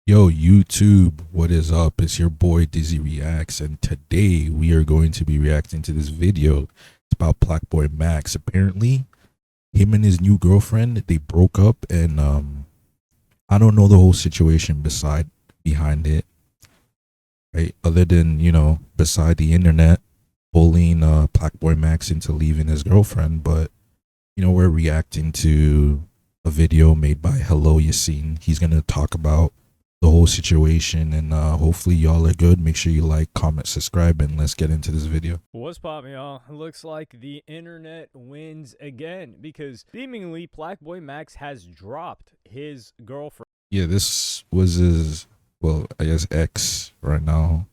Yo, YouTube, what is up? It's your boy Dizzy Reacts, and today we are going to be reacting to this video. It's about Plaqueboymax. Apparently, him and his new girlfriend, they broke up, and I don't know the whole situation behind it, right? Other than, beside the internet bullying Plaqueboymax into leaving his girlfriend, but we're reacting to a video made by Hello Yassine. He's gonna talk about the whole situation, and hopefully y'all are good. Make sure you like, comment, subscribe, and let's get into this video. What's poppin', y'all? It looks like the internet wins again because seemingly Plaqueboymax has dropped his girlfriend. Yeah, this was his, well, I guess ex right now.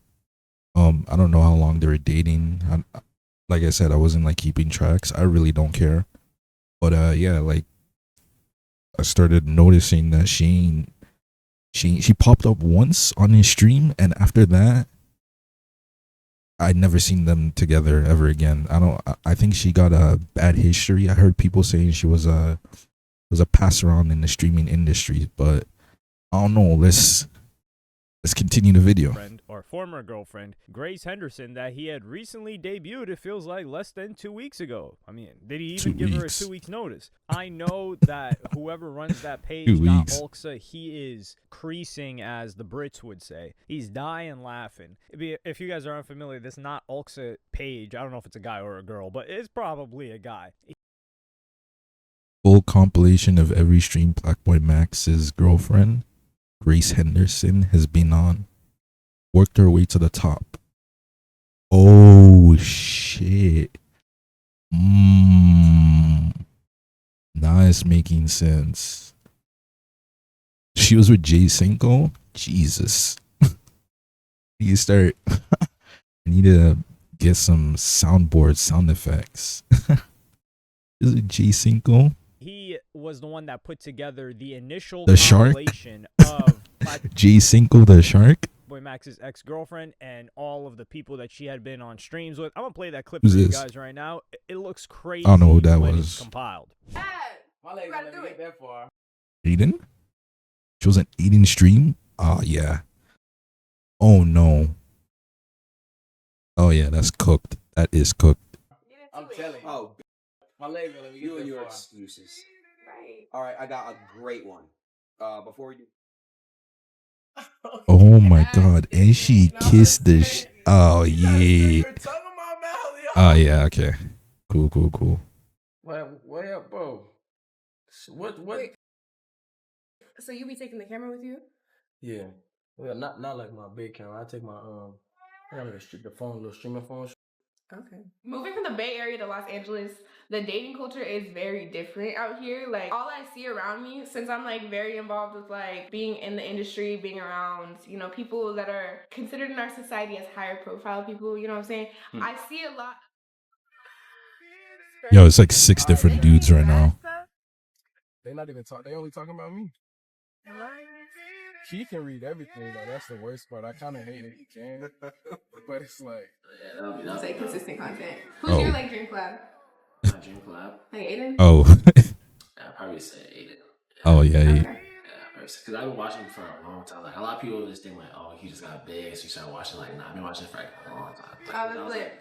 I don't know how long they were dating. Like I said, I wasn't like keeping tracks. I really don't care. But yeah, like I started noticing that she popped up once on his stream, and after that I'd never seen them together ever again. I think she got a bad history. I heard people saying she was a pass around in the streaming industry, but I don't know. Let's continue the video. Friend or former girlfriend, Grace Henderson, that he had recently debuted, it feels like less than 2 weeks ago. I mean, did he even give her a 2 weeks notice? I know that whoever runs that page, not Ulxa, he is creasing, as the Brits would say. He's dying laughing. If you guys are unfamiliar, this is not Ulxa page. I don't know if it's a guy or a girl, but it's probably a guy. Full compilation of every stream Plaqueboymax's girlfriend, Grace Henderson, has been on. Worked her way to the top. Oh shit. Now it's making sense. She was with Jay Cinco. Jesus. You start. I need to get some soundboard sound effects. Is it Jay Cinco? He was the one that put together the initial compilation of Jay Cinco, the shark. Boymax's ex-girlfriend and all of the people that she had been on streams with. I'm gonna play that clip for you guys right now. It looks crazy. I don't know who that was. Compiled. My legs gotta do it that far. Aiden? She was an Aiden stream? Oh yeah. Oh no. Oh yeah, that's cooked. That is cooked. I'm telling you. Oh, my legs gonna let me get you and your excuses. Right. All right, I got a great one. Before you. Oh my god, and she kissed the oh yeah. Oh yeah, okay. Cool. What up, bro? What? So you be taking the camera with you? Yeah. Well, not like my big camera. I take my I got the phone, little streaming phone. Okay. Moving from the Bay Area to Los Angeles, the dating culture is very different out here. Like, all I see around me, since I'm like very involved with like being in the industry, being around, people that are considered in our society as higher profile people, you know what I'm saying? I see a lot. Yo, it's like 6 different dudes right now. They not even talk. They only talking about me. He can read everything though. That's the worst part. I kind of hate it. He can, but it's like It's like consistent content. Who's your like dream collab? My dream collab? Like Aiden? Oh. I'd probably say Aiden. Oh yeah. Okay. Yeah, because I've been watching him for a long time. Like a lot of people just think like, oh, he just got big, so you started watching. Like, nah, I've been watching for like a long time. Like, That's lit.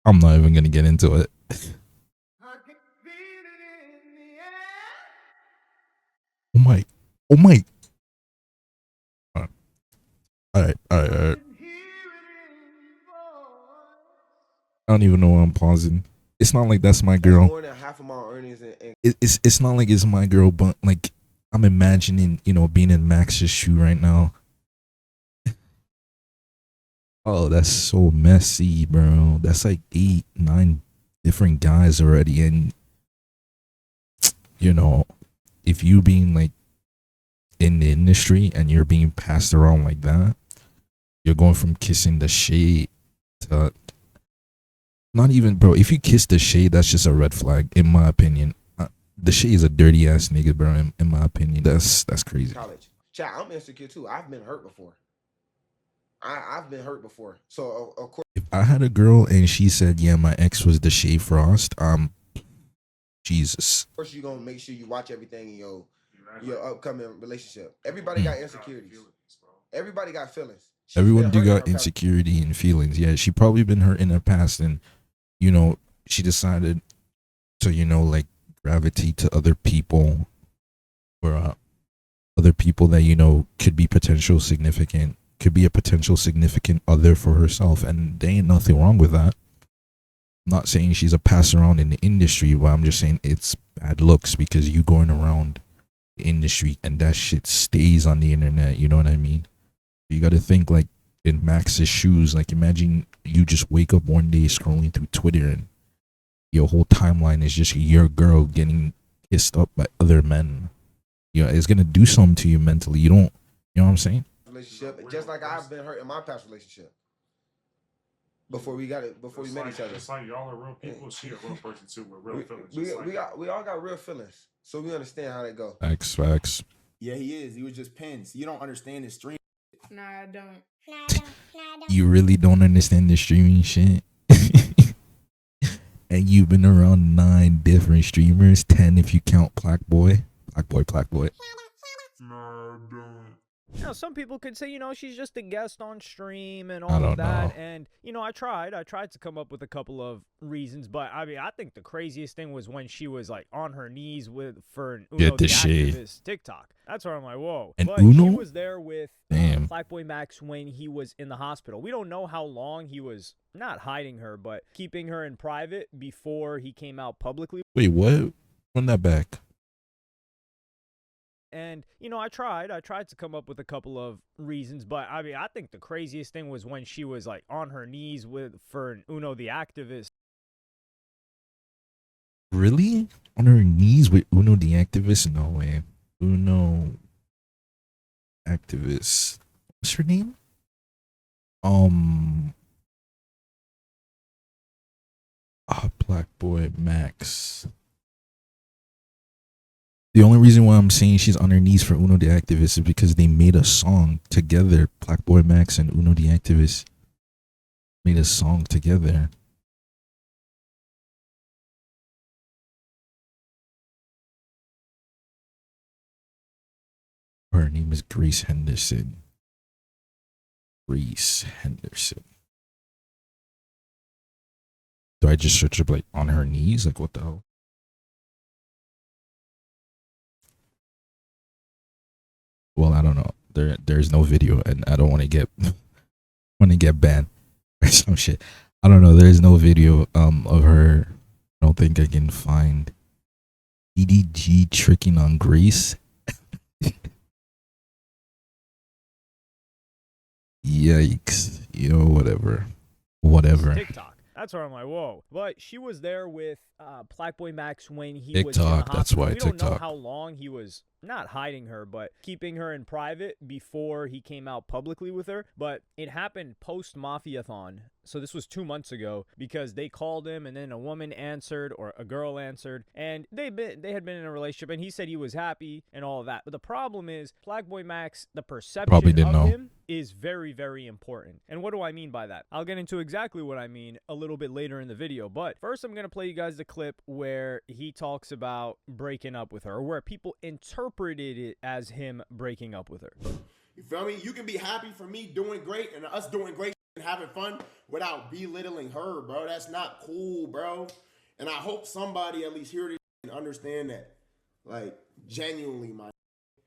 I'm not even gonna get into it. Oh my. All right. I don't even know why I'm pausing. It's not like that's my girl. More than half of my earnings. It's not like it's my girl, but like I'm imagining, being in Max's shoe right now. Oh, that's so messy, bro. That's like 8, 9 different guys already, and if you being like in the industry and you're being passed around like that, you're going from kissing the shade to not even, bro. If you kiss the shade, that's just a red flag, in my opinion. The shade is a dirty ass nigga, bro. In my opinion, that's crazy. College, chat. I'm insecure too. I've been hurt before. I've been hurt before. So of course, if I had a girl and she said, "Yeah, my ex was the Shea Frost," Jesus. First, you're gonna make sure you watch everything in your upcoming relationship. Everybody got insecurities. Everybody got feelings. Everyone do got insecurity and feelings. Yeah, she probably been hurt in the past, and you know, she decided to, you know, like gravitate to other people, or other people that, you know, could be a potential significant other for herself, and there ain't nothing wrong with that. I'm not saying she's a pass around in the industry, but I'm just saying it's bad looks because you going around the industry and that shit stays on the internet. You know what I mean? You got to think like in Max's shoes. Like imagine you just wake up one day scrolling through Twitter and your whole timeline is just your girl getting kissed up by other men. You know, it's gonna do something to you mentally. You know what I'm saying? Relationship, just like I've been hurt in my past relationship. Before we met each other. It's like y'all are real people. She a real person too with real feelings. We all got real feelings, so we understand how they go. Facts. Yeah, he is. He was just pins. You don't understand his stream. Nah, I don't. You really don't understand the streaming shit. And you've been around 9 different streamers, 10 if you count Plaqueboy. Plaqueboy. No, I don't. You know, some people could say, you know, she's just a guest on stream and all of that. And, you know, I tried to come up with a couple of reasons, but I mean, I think the craziest thing was when she was like on her knees for Uno the activist TikTok. That's where I'm like, whoa. And but Uno? She was there with Plaqueboymax when he was in the hospital. We don't know how long he was not hiding her, but keeping her in private before he came out publicly. Wait, what? Run that back. And, you know, I tried to come up with a couple of reasons, but I mean, I think the craziest thing was when she was like on her knees for Uno the activist. Really? On her knees with Uno the activist? No way. Uno activist. What's her name? Plaqueboymax. The only reason why I'm saying she's on her knees for Uno the activist is because they made a song together. Plaqueboymax and Uno the activist made a song together. Her name is Grace Henderson. Do I just search up like on her knees? Like what the hell? Well, I don't know. There's no video, and I don't want to get banned or some shit. I don't know. There's no video of her. I don't think I can find EDG tricking on Grace. Yikes. You know, whatever. TikTok. That's where I'm like, whoa. But she was there with Plaqueboymax when he TikTok, was in the hospital. that's why we don't know TikTok. how long he was not hiding her, but keeping her in private before he came out publicly with her. But it happened post-Mafiathon. So this was 2 months ago because they called him and then a woman answered or a girl answered and they had been in a relationship and he said he was happy and all of that. But the problem is Plaqueboymax, the perception of him is very, very important. And what do I mean by that? I'll get into exactly what I mean a little bit later in the video. But first I'm going to play you guys the clip where he talks about breaking up with her, or where people interpreted it as him breaking up with her. You feel me? You can be happy for me doing great and us doing great and having fun without belittling her, bro. That's not cool, bro. And I hope somebody at least hear this and understand that. Like, genuinely, my.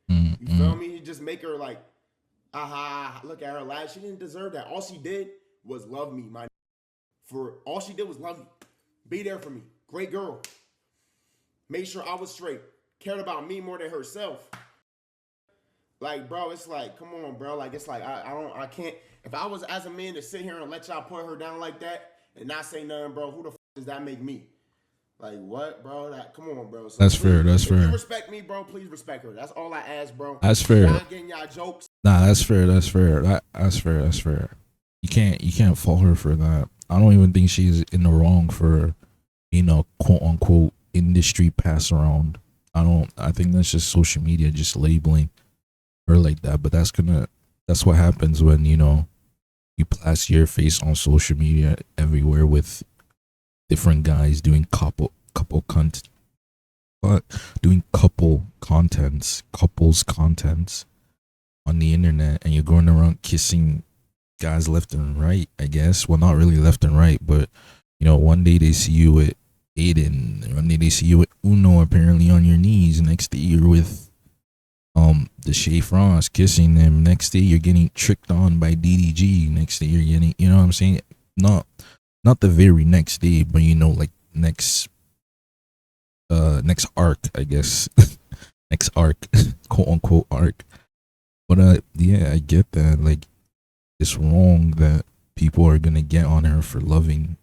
You feel me? You just make her like, aha, look at her laugh. She didn't deserve that. All she did was love me, my. All she did was love me. Be there for me. Great girl. Made sure I was straight. Cared about me more than herself. Like, bro, it's like, come on, bro. Like, it's like, I can't. If I was as a man to sit here and let y'all put her down like that and not say nothing, bro, who the does that make me? Like, what, bro? Come on, bro. So that's fair. If you respect me, bro, please respect her. That's all I ask, bro. That's fair. Not getting y'all jokes. Nah, that's fair. That's fair. You can't fault her for that. I don't even think she's in the wrong for, you know, quote unquote industry pass around. I think that's just social media just labeling her like that. But that's what happens when, you know, you plaster your face on social media everywhere with different guys doing couple but doing couples contents on the internet, and you're going around kissing guys left and right, I guess. Well, not really left and right, but you know, one day they see you with Aiden, one day they see you with Uno apparently on your knees, next day you're with the Shea Frost kissing them, next day you're getting tricked on by DDG, next day you're getting, you know what I'm saying? Not the very next day, but you know, like next arc, I guess. Next arc, quote unquote arc. But yeah, I get that. Like, it's wrong that people are gonna get on her for loving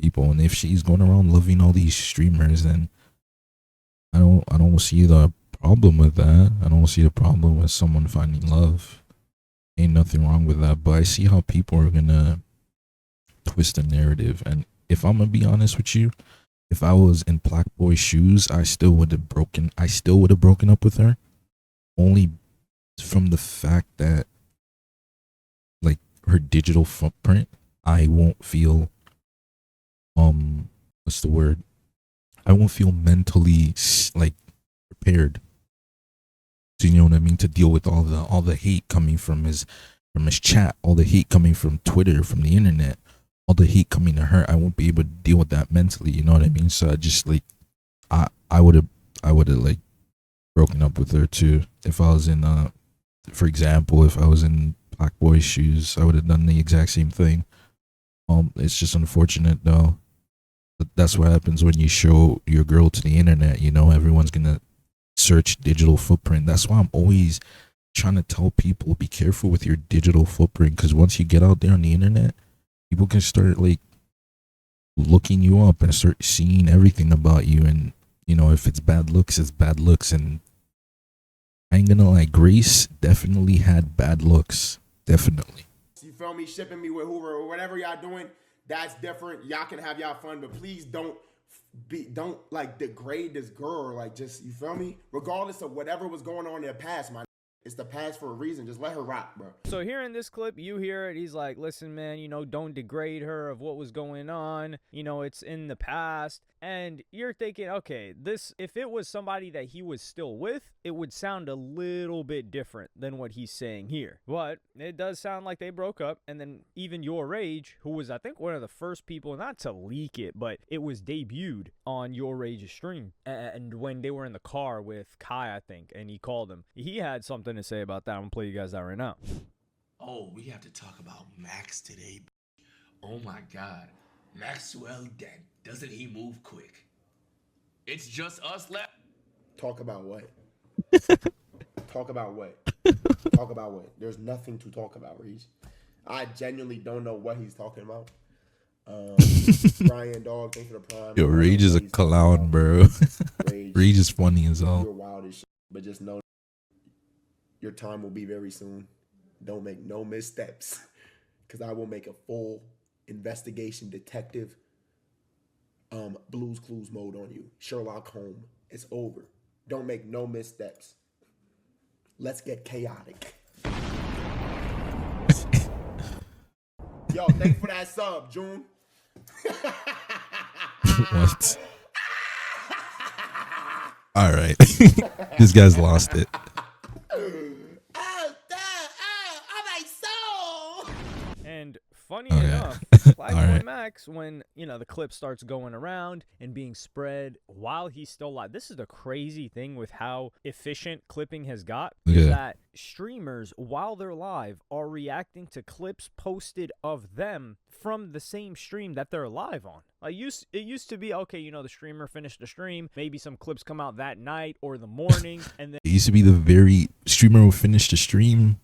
people, and if she's going around loving all these streamers, then I don't see the problem with that. I don't see the problem with someone finding love. Ain't nothing wrong with that. But I see how people are gonna twist the narrative. And if I'm gonna be honest with you, if I was in Plaqueboy's shoes, I still would have broken up with her. Only from the fact that, like, her digital footprint, I won't feel what's the word? I won't feel mentally like prepared. So, you know what I mean, to deal with all the hate coming from his chat, all the hate coming from Twitter, from the internet, all the hate coming to her. I won't be able to deal with that mentally, you know what I mean? So I just, like, I would have like broken up with her too. If I was in for example, if I was in Plaqueboy's shoes, I would have done the exact same thing. It's just unfortunate though. But that's what happens when you show your girl to the internet, you know, everyone's gonna search digital footprint. That's why I'm always trying to tell people, be careful with your digital footprint, because once you get out there on the internet, people can start, like, looking you up and start seeing everything about you. And, you know, if it's bad looks, it's bad looks. And I ain't gonna lie, Grace definitely had bad looks. Definitely. You feel me? Shipping me with Hoover or whatever y'all doing, that's different. Y'all can have y'all fun, but please don't like degrade this girl. Like, just, you feel me? Regardless of whatever was going on in the past, man. It's the past for a reason. Just let her rock, bro. So here in this clip, you hear it. He's like, listen, man, you know, don't degrade her of what was going on. You know, it's in the past. And you're thinking, okay, this, if it was somebody that he was still with, it would sound a little bit different than what he's saying here. But it does sound like they broke up. And then even Your Rage, who was, I think, one of the first people, not to leak it, but it was debuted on Your Rage's stream. And when they were in the car with Kai, I think, and he called him, he had something to say about that. I'm gonna play you guys that right now. Oh, we have to talk about Max today. Oh my God. Maxwell Dent. Doesn't he move quick? It's just us left. Talk about what? Talk about what? Talk about what? There's nothing to talk about, Reese. I genuinely don't know what he's talking about. Brian, dog, thanks for the prime. Yo, Rage is a clown, bro. Rage is funny as all. You're wild as shit, but just know your time will be very soon. Don't make no missteps, because I will make a full investigation detective Blues Clues mode on you. Sherlock Holmes. It's over. Don't make no missteps. Let's get chaotic. Yo, thanks for that sub, June. What? All right. This guy's lost it. And funny enough, Plaqueboymax, when, you know, the clip starts going around and being spread while he's still live. This is the crazy thing with how efficient clipping has got, is that streamers, while they're live, are reacting to clips posted of them from the same stream that they're live on. It used to be, okay, you know, the streamer finished the stream, maybe some clips come out that night or the morning, and then it used to be the very streamer will finish the stream,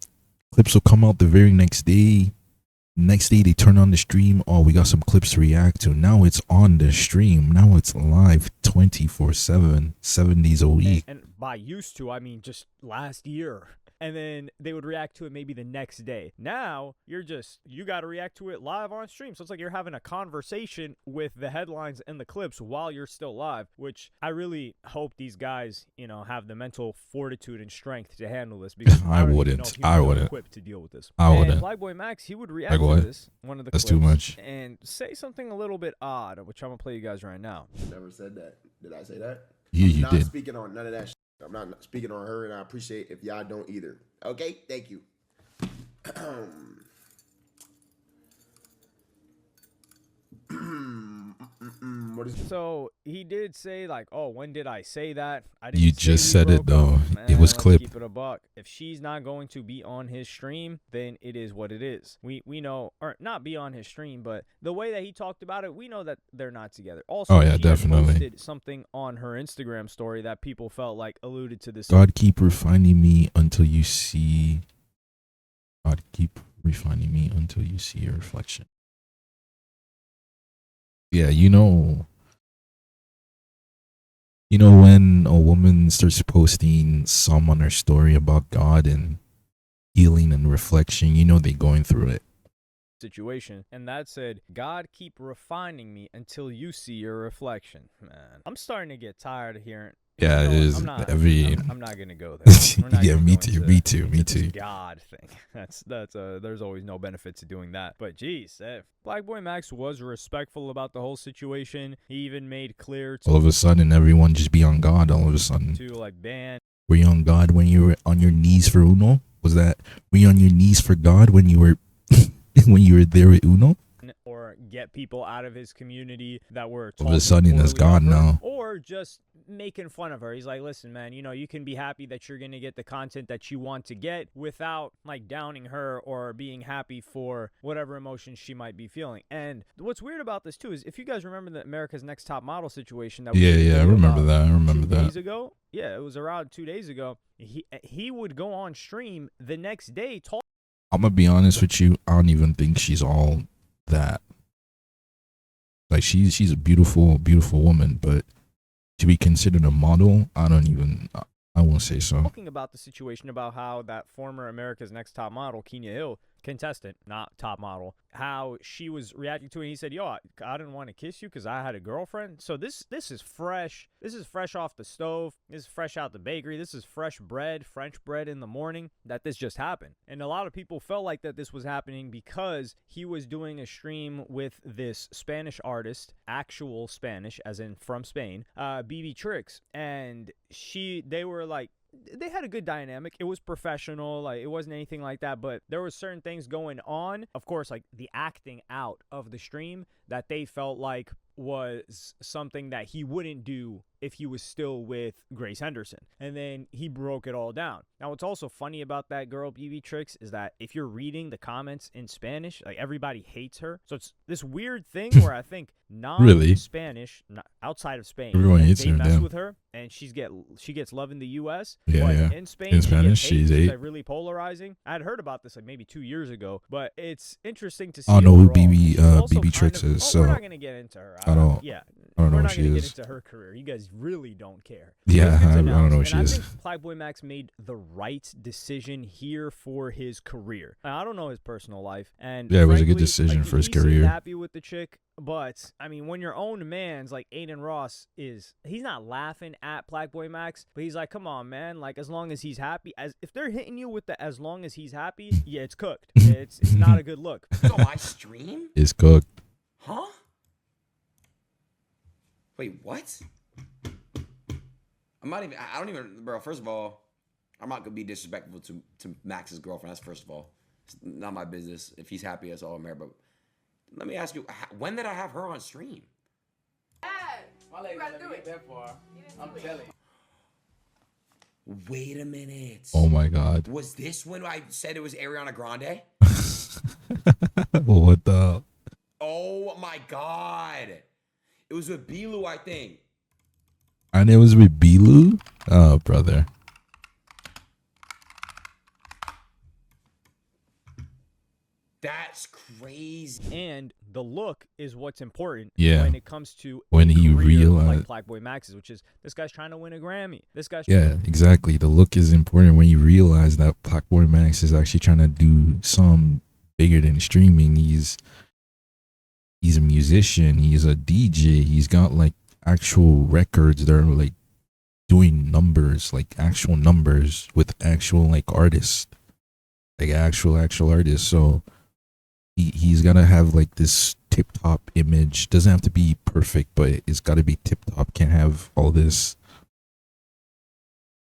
clips will come out the very next day. Next day they turn on the stream. Oh, we got some clips to react to. Now it's on the stream. Now it's live 24/7, 7 days a week. And by used to, I mean just last year. And then they would react to it maybe the next day. Now, you got to react to it live on stream. So it's like you're having a conversation with the headlines and the clips while you're still live, which I really hope these guys, you know, have the mental fortitude and strength to handle this, because I wouldn't. I wouldn't. Equipped to deal with this. I wouldn't. And Plaqueboymax, he would react to this, one of the That's clips, too much. and say something a little bit odd, which I'm going to play you guys right now. Never said that. Did I say that? Yeah, I'm you not did. speaking on none of that shit. I'm not speaking on her, and I appreciate if y'all don't either. Okay? Thank you. What is So he did say like, "Oh, when did I say that? I You didn't say just we said it, broke though. up." It was Man, let's clip. keep it a buck. If she's not going to be on his stream, then it is what it is. We know, or not be on his stream, but the way that he talked about it, we know that they're not together. Also, Oh, yeah, she had definitely. posted something on her Instagram story that people felt like alluded to this. God keep refining me until you see. God keep refining me until you see your reflection. Yeah, you know when a woman starts posting some on her story about God and healing and reflection, you know they're going through it. Situation, and that said, "God keep refining me until you see your reflection." Man, I'm starting to get tired of hearing. Yeah, You know it what? is I'm not gonna go there. We're not yeah, gonna me go too, into me this too. God thing. That's there's always no benefit to doing that. But geez, Plaqueboymax was respectful about the whole situation. He even made clear All of a sudden, everyone just be on God. All of a sudden, to like ban. were you on God when you were on your knees for Uno? Were you on your knees for God when you were when you were there with Uno? Or get people out of his community that were All of a sudden, it's God now. Or just making fun of her. He's like, "Listen, man, you can be happy that you're gonna get the content that you want to get without like downing her or being happy for whatever emotions she might be feeling." And what's weird about this too is if you guys remember the America's Next Top Model situation that we did a I video remember about that. I remember 2 that. days ago. Yeah, it was around 2 days ago. He would go on stream the next day talk. I'm gonna be honest with you. I don't even think she's all that. Like she's a beautiful woman, but to be considered a model, I won't say so. Talking about the situation about how that former America's Next Top Model, Kenya Hill, contestant, not top model, how she was reacting to it. He said, "Yo, I didn't want to kiss you because I had a girlfriend." So this is fresh. This is fresh off the stove. This is fresh out the bakery. This is fresh bread, French bread in the morning that this just happened. And a lot of people felt like that this was happening because he was doing a stream with this Spanish artist, actual Spanish, as in from Spain, BB Tricks. And they were like, they had a good dynamic. It was professional. Like, it wasn't anything like that, but there were certain things going on. Of course, like the acting out of the stream that they felt like was something that he wouldn't do if he was still with Grace Henderson. And then he broke it all down. Now, what's also funny about that girl, BB Tricks, is that if you're reading the comments in Spanish, like everybody hates her. So it's this weird thing where I think non-Spanish, outside of Spain, everyone hates they her, mess damn. with her, and she gets love in the U.S. Yeah, but yeah. in Spain, In Spanish, she's she's like really polarizing. I had heard about this like maybe 2 years ago, but it's interesting to see. I don't know who overall. She's also BB Tricks is, so we're not gonna get into her. I don't know we're who not she gonna is. get into her career. You guys really don't care. Yeah, I don't know who And she I is. think Plaqueboymax made the right decision here for his career. Now, I don't know his personal life, and Yeah, it was a good frankly, decision like, for his he seemed career. happy with the chick, but I mean, when your own man's like Aiden Ross he's not laughing at Plaqueboymax, but he's like, "Come on, man! Like, as long as he's happy, if they're hitting you with the as long as he's happy, yeah, it's cooked. It's not a good look." On my stream? It's cooked. Huh? Wait, what? I don't even, bro, first of all, I'm not going to be disrespectful to Max's girlfriend. That's first of all. It's not my business. If he's happy, that's all I'm here. But let me ask you, when did I have her on stream? My legs never get that far. I'm telling you. Wait a minute. Oh my God. Was this when I said it was Ariana Grande? What the? Oh my God. It was with Bilu, I think. And it was with Bilu? Oh, brother. That's crazy. And the look is what's important Yeah. when it comes to When a he career realized, like Plaqueboymax's, which is this guy's trying to win a Grammy. This guy's yeah, exactly. The look is important when you realize that Plaqueboymax is actually trying to do some bigger than streaming. He's a musician. He's a DJ. He's got like actual records that are like doing numbers, like actual numbers with actual like artists, like actual artists. So he's gotta have like this tip top image. Doesn't have to be perfect, but it's gotta be tip top. Can't have all this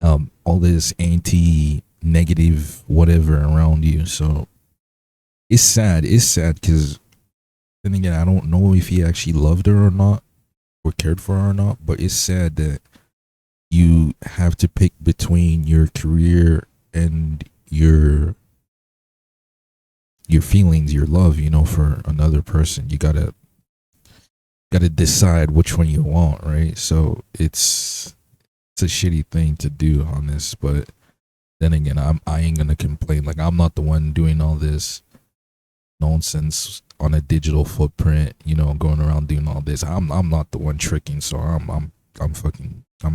all this anti-negative whatever around you. So it's sad. It's sad because then again, I don't know if he actually loved her or not, or cared for her or not. But it's sad that you have to pick between your career and your feelings, your love, you know, for another person. You gotta decide which one you want, right? So it's a shitty thing to do on this, but then again, I ain't gonna complain. Like, I'm not the one doing all this nonsense on a digital footprint, you know, going around doing all this. I'm not the one tricking, so I'm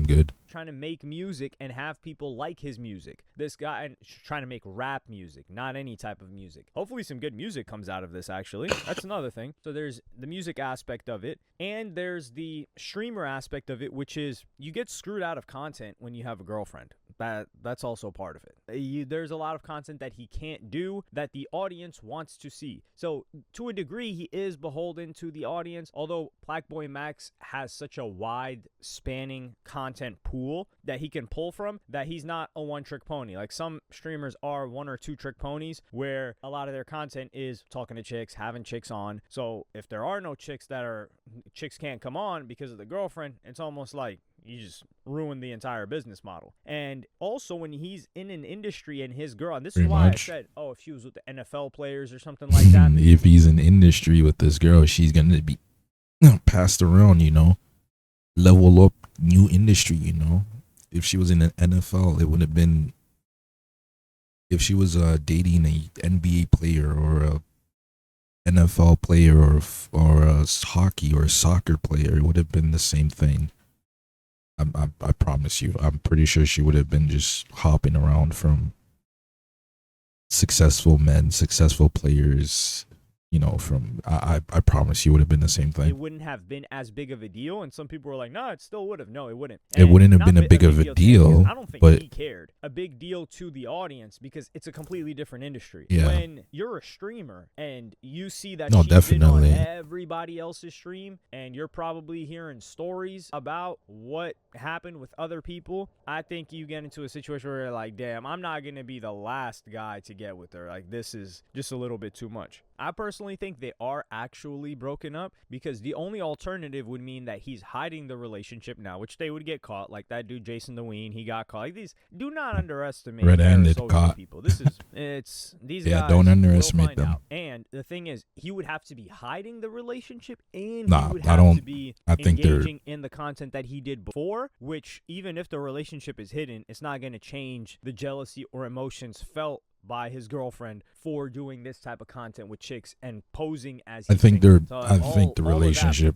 good. Trying to make music and have people like his music. This guy trying to make rap music, not any type of music. Hopefully some good music comes out of this, actually. That's another thing. So there's the music aspect of it, and there's the streamer aspect of it, which is you get screwed out of content when you have a girlfriend. That's also part of it. There's a lot of content that he can't do that the audience wants to see. So to a degree, he is beholden to the audience, although Plaqueboymax has such a wide spanning content pool that he can pull from, that he's not a one-trick pony. Like some streamers are one or two trick ponies where a lot of their content is talking to chicks, having chicks on. So if there are no chicks chicks can't come on because of the girlfriend, it's almost like you just ruined the entire business model. And also when he's in an industry and his girl, and this is why I said, oh, if she was with the NFL players or something like that. If he's in industry with this girl, she's going to be passed around, you know, level up new industry, you know. If she was in an NFL, it would have been, if she was dating a NBA player or a NFL player or a hockey or a soccer player, it would have been the same thing. I promise you. I'm pretty sure she would have been just hopping around from successful men, successful players, you know, from I promise you would have been the same thing. It wouldn't have been as big of a deal, and some people were like, no, it still would have. No, it wouldn't. It wouldn't have been a big of a deal. I don't think but he cared. A big deal to the audience because it's a completely different industry. Yeah. When you're a streamer and you see that no, she's definitely been on everybody else's stream, and you're probably hearing stories about what happened with other people, I think you get into a situation where you're like, damn, I'm not going to be the last guy to get with her. Like, this is just a little bit too much. I personally think they are actually broken up because the only alternative would mean that he's hiding the relationship now, which they would get caught. Like that dude Jason the Ween, he got caught. Like these, do not underestimate red-handed caught people. This is these yeah, guys don't underestimate them. Out. And the thing is, he would have to be hiding the relationship, and nah, he would have to be engaging in the content that he did before. Which even if the relationship is hidden, it's not going to change the jealousy or emotions felt by his girlfriend for doing this type of content with chicks and posing as I think the relationship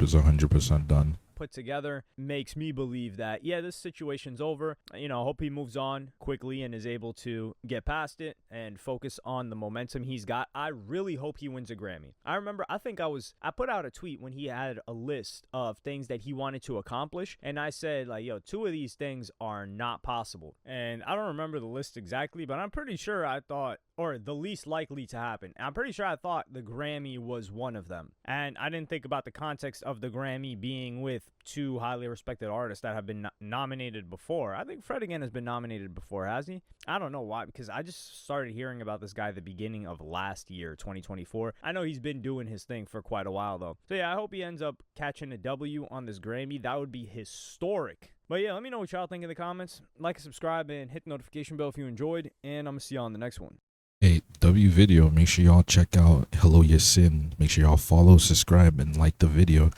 is 100% done. Put together makes me believe that, yeah, this situation's over. You know, I hope he moves on quickly and is able to get past it and focus on the momentum he's got. I really hope he wins a Grammy. I remember, I put out a tweet when he had a list of things that he wanted to accomplish, and I said, like, yo, 2 of these things are not possible. And I don't remember the list exactly, but I'm pretty sure I thought, or the least likely to happen. I'm pretty sure I thought the Grammy was one of them. And I didn't think about the context of the Grammy being with 2 highly respected artists that have been nominated before. I think Fred again has been nominated before, hasn't he? I don't know why, because I just started hearing about this guy at the beginning of last year, 2024. I know he's been doing his thing for quite a while, though. So yeah, I hope he ends up catching a W on this Grammy. That would be historic. But yeah, let me know what y'all think in the comments. Like and subscribe and hit the notification bell if you enjoyed, and I'm going to see y'all on the next one. Hey, W video, make sure y'all check out Hello Yasin. Make sure y'all follow, subscribe, and like the video.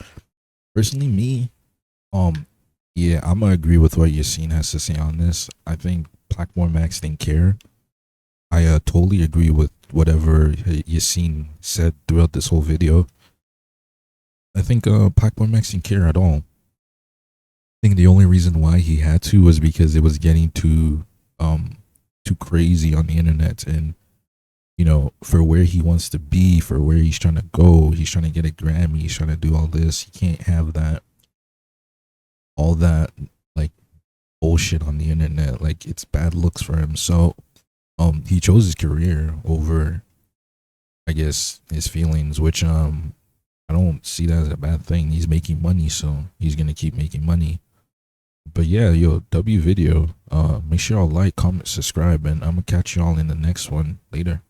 Personally, me, yeah, I'm gonna agree with what Yasin has to say on this. I think Plaqueboymax didn't care. I totally agree with whatever Yasin said throughout this whole video. I think Plaqueboymax didn't care at all. I think the only reason why he had to was because it was getting too crazy on the internet, and you know, for where he wants to be, for where he's trying to go, he's trying to get a Grammy, he's trying to do all this. He can't have all that like bullshit on the internet. Like, it's bad looks for him. So he chose his career over, I guess, his feelings, which I don't see that as a bad thing. He's making money, so he's gonna keep making money. But yeah, yo, W video. Make sure y'all like, comment, subscribe, and I'm gonna catch y'all in the next one later.